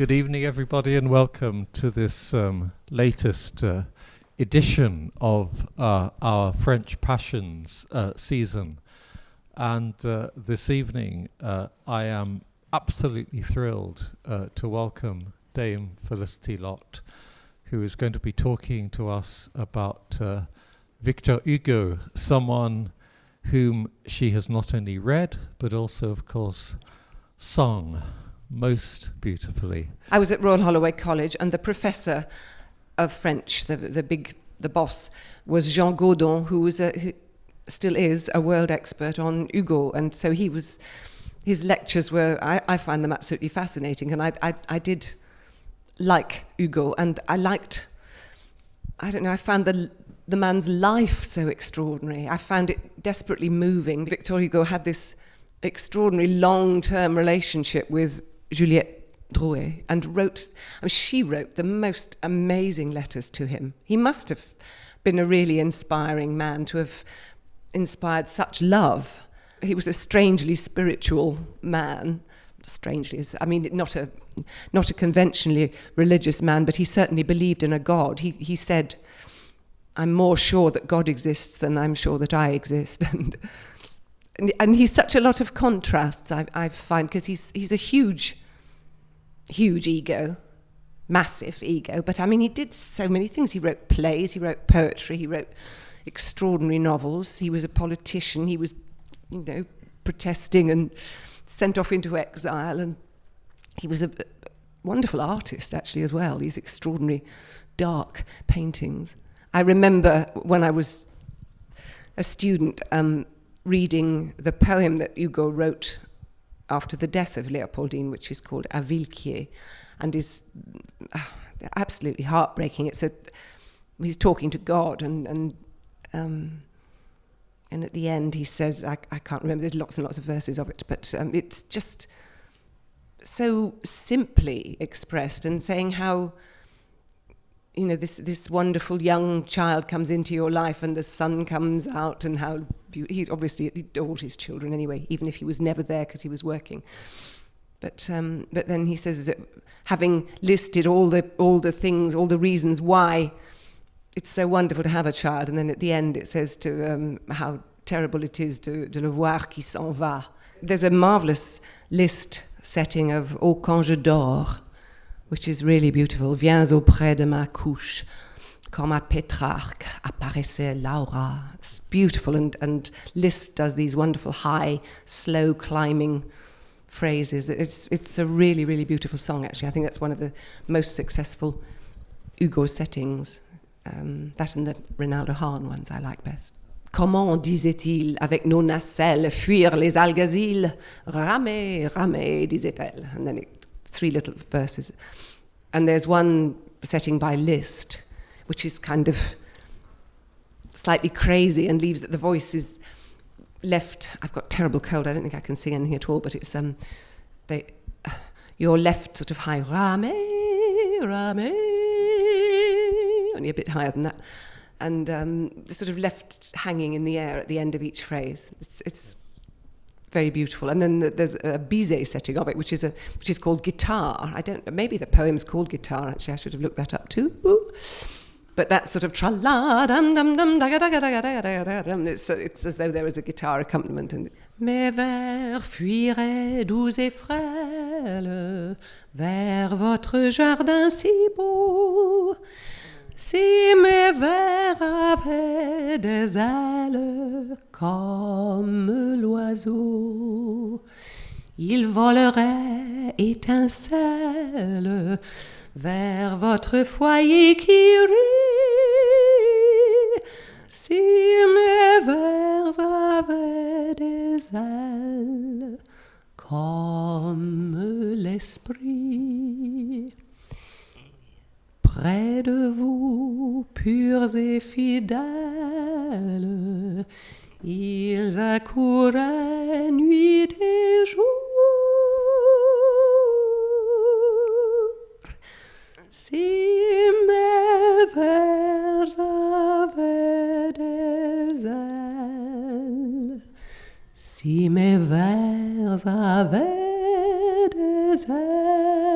Good evening, everybody, and welcome to this latest edition of our French Passions season. And this evening, I am absolutely thrilled to welcome Dame Felicity Lott, who is going to be talking to us about Victor Hugo, someone whom she has not only read, but also, of course, sung most beautifully. I was at Royal Holloway College, and the professor of French, the boss, was Jean Gaudon, who still is a world expert on Hugo, and so his lectures were, I find them absolutely fascinating, and I did like Hugo, and I found the man's life so extraordinary. I found it desperately moving. Victor Hugo had this extraordinary long-term relationship with Juliette Drouet, and she wrote the most amazing letters to him. He must have been a really inspiring man to have inspired such love. He was a strangely spiritual man. Not a conventionally religious man, but he certainly believed in a God. He said, "I'm more sure that God exists than I'm sure that I exist." And he's such a lot of contrasts, I find, because he's a huge ego, massive ego. But he did so many things. He wrote plays, he wrote poetry, he wrote extraordinary novels. He was a politician. He was, protesting and sent off into exile. And he was a wonderful artist, actually, as well. These extraordinary dark paintings. I remember when I was a student, reading the poem that Hugo wrote after the death of Léopoldine, which is called À Villequier, and is absolutely heartbreaking. He's talking to God, and at the end he says, I can't remember, there's lots and lots of verses of it, but it's just so simply expressed, and saying how this wonderful young child comes into your life and the sun comes out, and how he obviously adored his children anyway, even if he was never there because he was working. But then he says that having listed all the things, all the reasons why it's so wonderful to have a child, and then at the end it says to how terrible it is de le voir qui s'en va. There's a marvelous Liszt setting of Au quand je dors, which is really beautiful. Viens auprès de ma couche, comme à Pétrarque apparaissait Laura. It's beautiful, and Liszt does these wonderful high, slow climbing phrases. It's a really, really beautiful song, actually. I think that's one of the most successful Hugo settings. That and the Rinaldo Hahn ones I like best. Comment disait-il avec nos nacelles fuir les alguazils? Ramer, ramer, disait-elle. And then 3 little verses. And there's one setting by Liszt, which is kind of slightly crazy and leaves that the voice is left. I've got terrible cold, I don't think I can sing anything at all, but it's you're left sort of high, rame, rame, only a bit higher than that, and sort of left hanging in the air at the end of each phrase. It's very beautiful. And then there's a Bizet setting of it, which is called Guitar. I don't know, maybe the poem's called Guitar, actually. I should have looked that up too. Ooh. But that sort of tra-la dum dum dum da da da da da da. It's as though there was a guitar accompaniment. And mes vers fuiraient doux et frêles vers votre jardin si beau. Si mes vers avaient des ailes comme l'oiseau, ils voleraient étincelles vers votre foyer qui rit. Si mes vers avaient des ailes comme l'esprit. Près de vous, purs et fidèles, ils accouraient nuit et jour. Si mes vers avaient des ailes, si mes vers avaient des ailes,